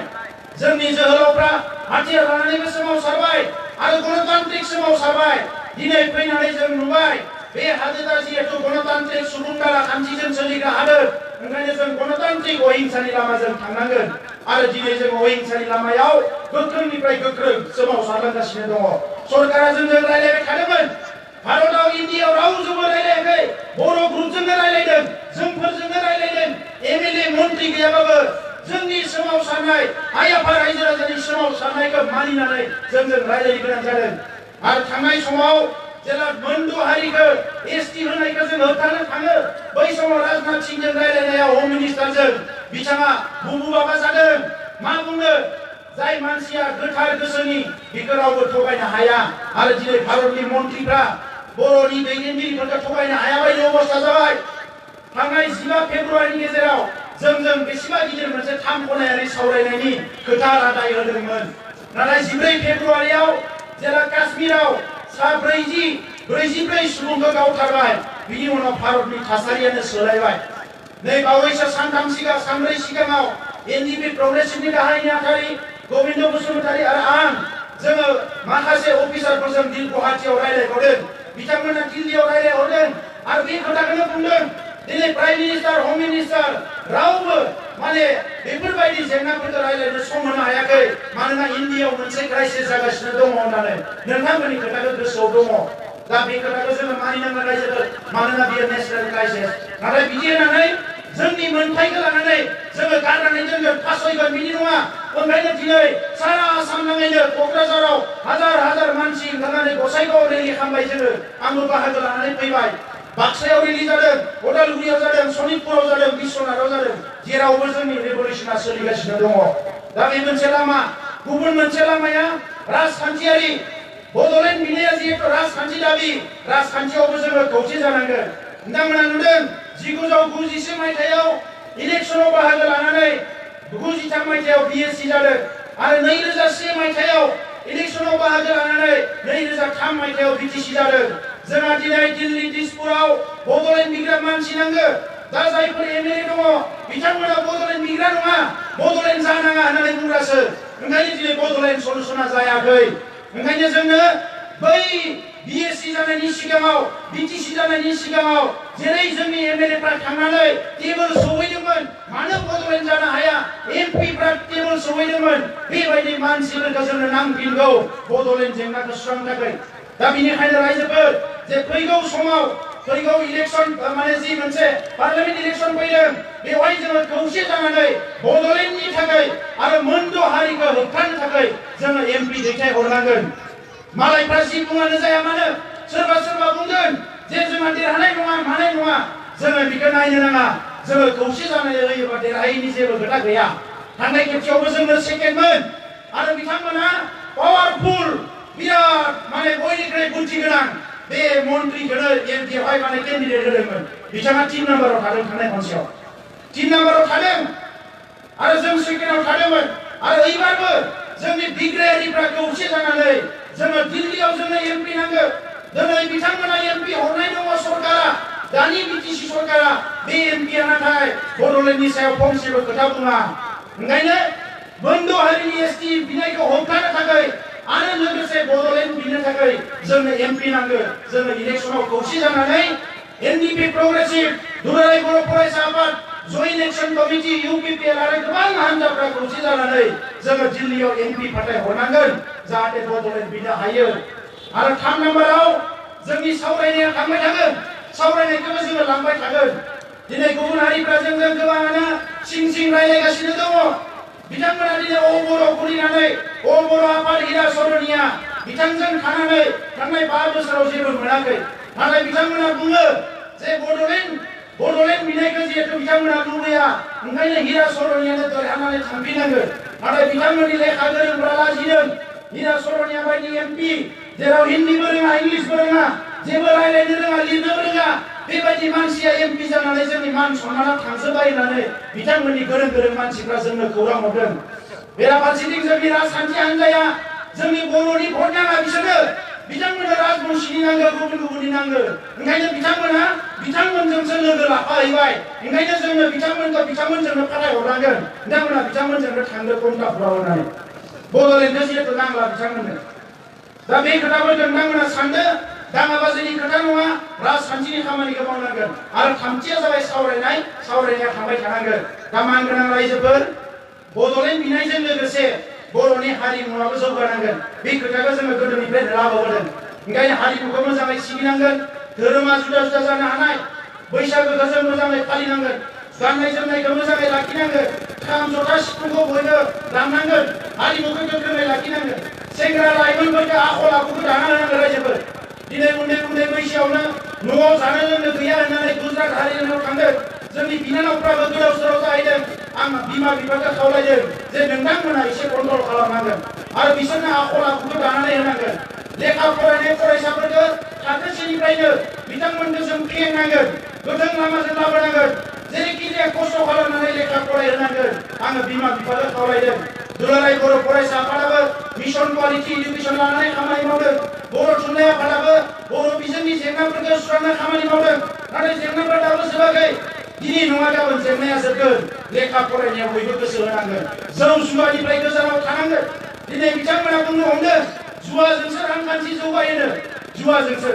जोंनि जोहोलावफ्रा हाथियार लानानैबो सोमावसारबाय आरो गणतान्त्रिक सोमावसारबाय दिनै फैनानै जों नुबाय बे हादोरा जिहेतु गणतान्त्रिक सुबुंदारा खान्थिजों सोलिग्रा हादोर ओंखायनो जों गणतान्त्रिक अहिंसानि लामाजों थांनांगोन आरो दिनै जों अहिंसानि लामायाव गोख्रोंनिफ्राय गोख्रों सोमावसारलांगासिनो दङ सरकारा जोंजों रायलायबाय थादोंमोन भारताव इन्डियायाव रावजोंबो रायलायाखै बर' ग्रुपजोंनो रायलायदों जोंफोरजोंनो रायलायदों एमएलए मन्त्रि गैयाबाबो जोंनि सोमावसारनाय आइ आफा रायजो राजानि सोमावसारनायखौ मानिनानै जोंजों रायलायनो गोनां जादों आरो थांनाय समाव जेला मोनद' हारिखौ एसटि होनायखौ जों होबथानो थाङो बै समाव राजनाथ सिंहजों रायलायनायाव हम मिनिस्टारजों बिथाङा बुबु बाबा जादों मा बुंनो जाय मानसिया गोथार गोसोनि बेखौ रावबो थगायनो हाया आरो दिनै भारतनि मन्त्रिफ्रा बर'नि दैदेनगिरिफोरखौ थगायनो हाया बायदि अबस्था जाबाय थांनाय 15 फेब्रुवारिनि गेजेराव जों बेसेबा गिदिर मोनसे 3 खनायारि सावरायनायनि खोथा रादाय होदोंमोन नाथाय 14 फेब्रुवारियाव जेला काश्मीराव 44 सुबुंखौ गावथारबाय बिनि उनाव भारतनि थासारियानो सोलायबाय नै बावैसो सानब्रै सिगाङाव एनडिपि प्रग्रेसिभनि गाहाय नेहाथारि गोविन्द बसुमतारी आरो आं जोङो माखासे अफिसारफोरजों गुवाहाटीयाव रायलायहरदों बिथांमोना दिल्लीयाव रायलायहरदों आरो बे खोथाखौनो बुंदों दिनै प्राइम मिनिस्टार हम मिनिस्टार रावबो माने बेफोरबायदि जेंनाफोरखौ रायलायनो सम होनो हायाखै मानोना इन्डियायाव मोनसे क्राइसिस जागासिनो दङ होननानै नोंथांमोननि खोथाखौ गोसोआव दङ दा बे खोथाखौ जोङो मानिनांगोन रायजोफोर मानोना बेयो नेशनेल क्राइसिस नाथाय बिदि होननानै जोंनि मोनथायखौ लानानै जोङो गारनानै दोनगोन फासयगोन बिदि नङा ओंखायनो दिनै सारा आसाम नाङैनो क'क्राझाराव हाजार मानसि ओंखारनानै गसाइगाव रेलि खालामबाय जोङो आंबो बाहागो लानानै फैबाय बाक्सायाव रेलि जादों उदालगुरियाव जादों सनितपुराव जादों बिश्वनाथाव जादों जेरावबो जोंनि रेभलिउसना सोलिगासिनो दङ दा बे मोनसे लामा गुबुन मोनसे लामाया राजखान्थियारि बड'लेण्ड बिनाया जिहेतु राजखान्थि दाबि राजखान्थियावबो जोङो खौसे जानांगोन नोंथांमोना नुदों 1990 मायथाइयाव इलेक्सनाव बाहागो लानानै 93 मायथाइयाव बिएससि जादों आरो 2001 मायथाइयाव इलेक्सनाव बाहागो लानानै 2003 मायथाइयाव बिटिसि जादों जोंहा दिनै दिल्ली दिसपुराव बड'लेण्ड बिग्रा मानसि नांगौ दा जायफोर एमएलए दङ बिथांमोना बड'लेण्ड बिग्रा नङा बड'लेण्ड जानाङा होननानै बुंग्रासो ओंखायनो दिनै बड'लेण्ड सल्युसना जायाखै ओंखायनो जोंनो बै बिएससि जानायनि सिगाङाव बिटिसि जानायनि सिगाङाव जेरै जोंनि एमएलएफ्रा थांनानै टेबोल सौहैदोंमोन मानो बड'लेण्ड जानो हाया एमपिफ्रा टेबोल सौहैदोंमोन बेबायदि मानसिफोरखौ जोंनो नांफिनगौ बड'लेण्ड जेंनाखौ सुस्रांनो थाखाय दा बेनिखायनो रायजोफोर जे फैगौ समाव फैगौ इलेक्सन माने जि मोनसे पार्लियामेन्ट इलेक्सन फैदों बेवहाय जोङो खौसे जानानै बड'लेण्डनि थाखाय आरो मोनद' हारिखौ होबथानो थाखाय जोङो एमपि दैथायहरनांगोन मालायफ्रा जि बुङानो जाया मानो सोरबा बुंगोन जे जोंहा देरहानाय नङा मानाय नङा जोङो बेखौ नायनो नाङा जोङो खौसे जानानै होयोबा देरहायैनि जेबो खोथा गैया थांनाय खेबसेयावबो जोङो सेकेन्डमोन आरो बिथांमोना पावारफुल बिराद माने बयनिख्रुइ बुद्धि गोनां बे मन्त्रिखौनो एमपिआवहाय माने केन्डिडेट होदोंमोन बिथाङा 3 नाम्बाराव थादों थांनाय खनसेयाव 3 नाम्बाराव थादों आरो जों सेकेन्डआव थादोंमोन आरो एबारबो जोंनि बिग्रायारिफ्रा खौसे जानानै जोङो दिल्लीयाव जोंनो एमपि नांगौ दिनै बिथांमोना एमपि हरनाय दङ सरकारा दानि बिटिसि सरकारा बे एमपिआ नाथाय बड'लेण्डनि सायाव फंसेबो खोथा बुङा ओंखायनो मोनद' हारिनि एसटि बिनायखौ होबथानो थाखाय आरो लोगोसे बड'लेण्ड बिनो थाखाय जोंनो एमपि नांगौ जोङो इलेक्सनाव खौसे जानानै एनडिपि प्रग्रेसिभ दुलाराय बर' फरायसा आफाद जयेन्ट एक्सन कमिटि इउपिपिएल आरो गोबां हान्जाफ्रा खौसे जानानै जोङो दिल्लीयाव एमपि फाथाय हरनांगोन जाहाथे बड'लेण्ड बिनो हायो आरो 3 नाम्बाराव जोंनि सावरायनाया थांबाय थागोन सावरायनायखौबो जोङो लांबाय थागोन दिनै गुबुन हारिफ्रा जोंजों गोबाङानो सिं रायलायगासिनो दङ बिथांमोना दिनै बर' खुलिनानै बर' आफाद हिरा सरनिया बिथांजों थानानै थांनाय 5 बोसोराव जेबो मोनाखै नाथाय बिथांमोना बुङो जे बड'लेण्ड बिनायखौ जिहेतु बिथांमोना लुबैया ओंखायनो हिरा सरनियानो देरहानानै थांफिननांगोन नाथाय बिथांमोननि लेखा गोरोंफ्रा लाजिदों हिरा सरनिया बायदि एमपि जेराव हिन्दीबो रोङा इंलिसबो रोङा जेबो रायलायनो रोङा लिरनोबो रोङा बेबायदि मानसिया एमपि जानानै जोंनि मान सन्माना थांजोबबाय होननानै बिथांमोननि गोरों गोरों मानसिफ्रा जोंनो खौरां हरदों। बेराफारसेथिं जोंनि राजखान्थि हान्जाया जोंनि बर'नि भट नाङा बिसोरनो बिथांमोननो राजबंशीनि नांगौ गुबुन गुबुननि नांगौ ओंखायनो बिथांमोना बिथांमोनजोंसो लोगो लाफाहैबाय ओंखायनो जोंनो बिथांमोनजोंनो फाथायहरनांगोन बिथांमोना बिथांमोनजोंनो थांदो कमतापुराव होननानै बड'लेण्डखौ जिहेतु नांला बिथांमोननो दा बे खोथाखौ नोंथांमोना सानदो दाङाबाजिनि खोथा नङा राजखान्थिनि खामानिखौ मावनांगोन आरो थामथिया जाबाय सावरायनाया थांबाय थानांगोन दा मानगोनां रायजोफोर बड'लेण्ड बिनायजों लोगोसे बर'नि हारिमुवाबो जौगानांगोन बे खोथाखौ जोङो गोदोनिफ्रायनो लाबोदों ओंखायनो हारिमुखौ मोजाङै सिबिनांगोन धोरोमा जुदा जुदा जानो हानाय बैसागोखौ जों मोजाङै फालिनांगोन गाननाय जोमनायखौ मोजाङै लाखिनांगोन खाम जथा सिफुंखौ बयबो दामनांगोन हारिमुखौ गोख्रोङै लाखिनांगोन सेंग्रा लाइमोनफोरखौ आखल आखुखौ दाना होनांगोन रायजोफोर दिनै उन्दै बैसोआवनो न'आव जानो लोंनो गैया होननानै गुजरात हारियानाव थांदों जोंनि बिनानावफ्राबो गोदाव सोराव जाहैदों आं बिमा बिफाखौ खावलायदों जे नोंथांमोना एसे कन्ट्रल खालामनांगोन आरो बिसोरनो आखल आखुखौ दानानै होनांगोन लेखा फरायनाय फरायसाफोरखौ थाखो सेनिफ्रायनो बिथांमोनखौ जों फेंनांगोन गोथों लामाजों लाबोनांगोन जेरैखि जाया खस्थ' खालामनानै लेखा फरायहोनांगोन आङो बिमा बिफाखौ खावलायदों दुलाराय बर' फरायसा आफादाबो मिशन क्वालिटि इडुकेसन लानानै खामानि मावदों बर' थुनलाइ आफादाबो बर' बिजोंनि जेंनाफोरखौ सुस्रांनो खामानि मावदों नाथाय जेंनाफोरा दाबो जोबाखै दिनै नङा गाबोन जेंनाया जोबगोन लेखा फरायनायाव बयबो गोसो होनांगोन जौ जुवानिफ्राय गोजानाव थानांगोन दिनै बिथांमोना बुंनो हमदों जुवाजोंसो रांखान्थि जौगायोनो जुवाजोंसो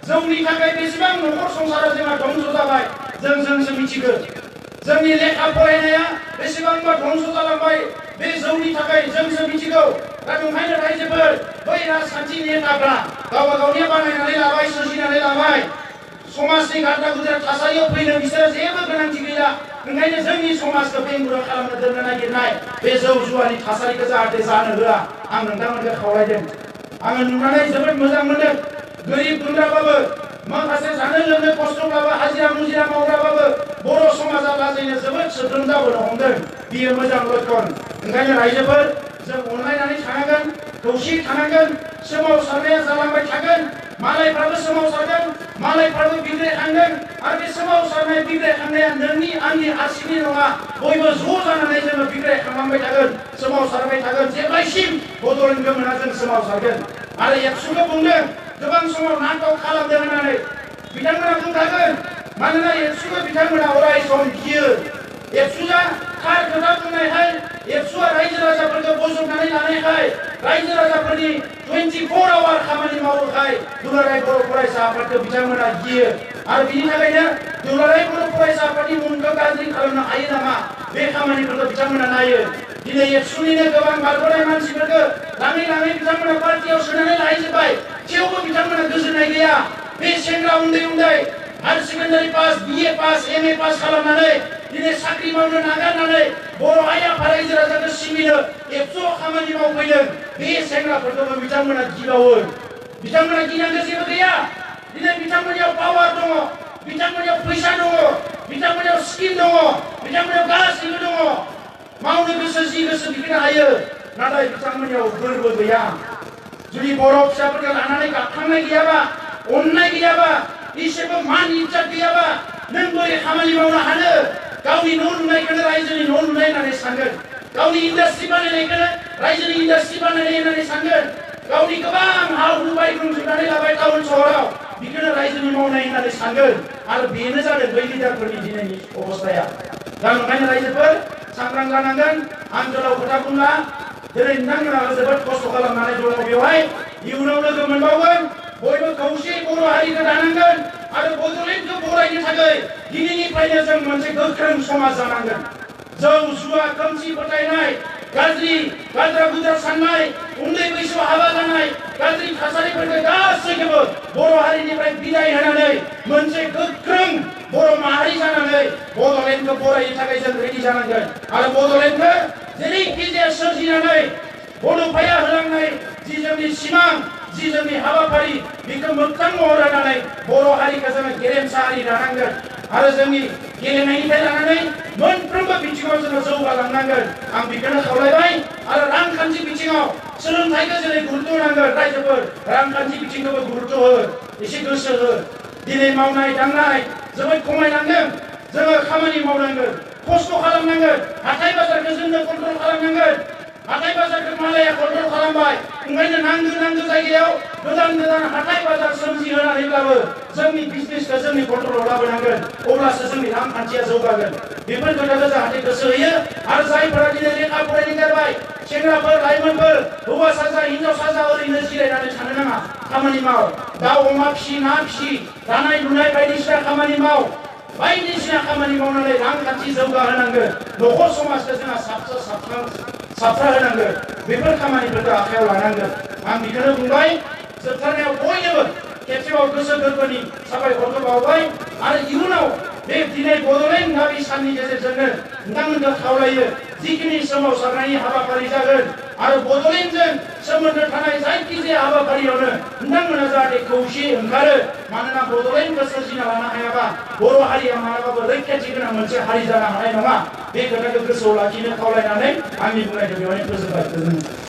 जौनि थाखाय बेसेबां न'खर संसारा जोंहा धंस जाबाय जोंसो मिथिगौ जोंनि लेखा फरायनाया बेसेबांबा धंस जालांबाय बे जौनि थाखाय जोंसो मिथिगौ दा ओंखायनो रायजोफोर बै राजखान्थि नेताफ्रा गावबा गावनि बानायनानै लाबाय सोरजिनानै लाबाय समाजनि गाद्रा गुद्रा थासारियाव फैनो बिसोरो जेबो गोनांथि गैला ओंखायनो जोंनि समाजखौ बेंगुरा खालामनो दोननो नागिरनाय बे जौ जुवानि थासारिखौ जाहाथे जानो होआ आं नोंथांमोनखौ खावलायदों आङो नुनानै जोबोद मोजां मोनदों गोरिब गुन्द्राबाबो माखासे जानो लोंनो खस्थ'ब्लाबो हाजिरा मुजिरा मावग्राबाबो बर' समाजा लाजिनो जोबोद सोद्रोम जाबोनो हमदों बियो मोजां लक्षण ओंखायनो रायजोफोर जों अनलायनानै थानांगोन खौसेयै थानांगोन सोमावसारनाया जालांबाय थागोन मालायफ्राबो सोमावसारगोन मालायफ्राबो बिग्रायखांगोन आरो बे सोमावसारनाय बिग्रायखांनाया नोंनि आंनि हारसिंनि नङा बयबो ज' जानानै जोङो बिग्रायखांलांबाय थागोन सोमावसारबाय थागोन जेब्लायसिम बड'लेण्ड गोमोना जों सोमावसारगोन आरो एबसुखौ बुंदों गोबां समाव नाटक खालामदों होननानै बिथांमोना बुंखागोन मानोना एबसुखौ बिथांमोना अराय सम गियो एबसुआ थार खोथा बुंनायखाय एबसुआ रायजो राजाफोरखौ बजबनानै लानायखाय रायजो राजाफोरनि 24 आवार खामानि मावोखाय दुलाराय बर' फरायसा आफादखौ बिथांमोना गियो आरो बिनि थाखायनो दुलाराय बर' फरायसा आफादनि मुंखौ गाज्रि खालामनो हायो नामा बे खामानिफोरखौ बिथांमोना नायो दिनै एबसुनिनो गोबां बारग'नाय मानसिफोरखौ लाङै बिथांमोना पार्टियाव सोनानै लाहैजोब्बाय थेवबो बिथांमोना गोजोननाय गैया बे सेंग्रा उन्दै higher secondary pass BA pass MA pass खालामनानै दिनै साख्रि मावनो नागारनानै बर' आइ आफा रायजो राजाखौ सिबिनो एबसुआव खामानि मावफैदों बे सेंग्राफोरखौबो बिथांमोना गिबावो बिथांमोना गिनांगौ जेबो गैया दिनै बिथांमोननियाव पावार दङ बिथांमोननियाव फैसा दङ बिथांमोननियाव स्किल दङ बिथांमोननियाव गासैबो दङ मावनो गोसो जि गोसो बिखौनो हायो नाथाय बिथांमोननियाव गोरबो गैया जुदि बर' फिसाफोरखौ लानानै गाबखांनाय गैयाबा अननाय गैयाबा एसेबो मान इज्जत गैयाबा नों बोरै खामानि मावनो हानो गावनि न' लुनायखौनो रायजोनि न' लुनाय होननानै सानगोन गावनि इन्डास्ट्रि बानायनायखौनो रायजोनि इन्डास्ट्रि बानायनाय होननानै सानगोन गावनि गोबां हा हु बायग्रुंजोबनानै लाबाय टाउन सहराव बेखौनो रायजोनि मावनाय होननानै सानगोन आरो बेनो जादों बै लिडारफोरनि दिनैनि अबस्थाया दा ओंखायनो रायजोफोर सांग्रां जानांगोन आं गोलाव खोथा बुंला दिनै नोंथांमोनाबो जोबोद खस्थ' खालामनानै दङ बेवहाय इयुनाव लोगो मोनबावगोन बयबो खौसे बर' हारिखौ दानांगोन आरो बड'लेण्डखौ बरायनो थाखाय दिनैनिफ्रायनो जों मोनसे गोख्रों समाज जानांगोन जौ जुवा खोमसि फोथायनाय गाज्रि गाद्रा गुद्रा साननाय उन्दै बैसोआव हाबा जानाय गाज्रि थासारिफोरखौ गासैखौबो बर' हारिनिफ्राय बिदाय होनानै मोनसे गोख्रों बर' माहारि जानानै बड'लेण्डखौ बरायनो थाखाय जों रेडि जानांगोन आरो बड'लेण्डखौ जेरैखि जाया सोरजिनानै बड'फाया होलांनाय जि जोंनि सिमां जि जोंनि हाबाफारि बेखौ मोगथां महर होनानै बर' हारिखौ जोङो गेरेमसा हारि दानांगोन आरो जोंनि गेलेनायनिफ्राय लानानै मोनफ्रोमबो बिथिङाव जोङो जौगालांनांगोन आं बेखौनो खावलायबाय आरो रांखान्थि बिथिङाव सोलोंथाइखौ जेरै गुरुत्व होनांगोन रायजोफोर रांखान्थि बिथिंखौबो गुरुत्व हो एसे गोसो हो दिनै मावनाय दांनाय जोबोद खमायनांगोन जोङो खामानि मावनांगोन खस्थ' खालामनांगोन हाथाय बाजारखौ जोंनो कन्ट्रल खालामनांगोन हाथाय बाजारखौ मालाया कन्ट्रल खालामबाय ओंखायनो नांगौ जायगायाव गोदान हाथाय बाजार सोमजिहोनानैब्लाबो जोंनि बिजनेसखौ जोंनि कन्ट्रलाव लाबोनांगोन अब्लासो जोंनि रांखान्थिया जौगागोन बेफोर खोथाखौ जाहाथे गोसो होयो आरो जायफोरा दिनै लेखा फरायनो गारबाय सेंग्राफोर लाइमोनफोर हौवासा जा हिनजावसा जा ओरैनो जिरायनानै थानो नाङा खामानि माव दाउ अमा फिसि ना फिसि दानाय लुनाय बायदिसिना खामानि माव बायदिसिना खामानि मावनानै रांखान्थि जौगाहोनांगोन न'खर समाजखौ जोंहा साबस्रा होनांगोन बेफोर खामानिफोरखौ आखायाव लानांगोन आं बेखौनो बुंबाय जोबथारनायाव बयनोबो खेबसेबाव गोसो गोरबोनि साबायखरखौ बावबाय आरो इयुनाव बे दिनै बड'लेण्ड नाबि साननि गेजेरजोंनो नोंथांमोनखौ खावलायो जिखिनि सोमावसारनायनि हाबाफारि जागोन आरो बड'लेण्डजों सोमोन्दो थानाय जायखिजाया हाबाफारियावनो नोंथांमोना जाहाथे खौसेयै ओंखारो मानोना बड'लेण्डखौ सोरजिना लानो हायाबा बर' हारिया मालाबाबो रैखाथि गोनां मोनसे हारि जानो हानाय नङा बे खोथाखौ गोसोआव लाखिनो खावलायनानै आंनि बुंनायखौ बेवहायनो फोजोबबाय।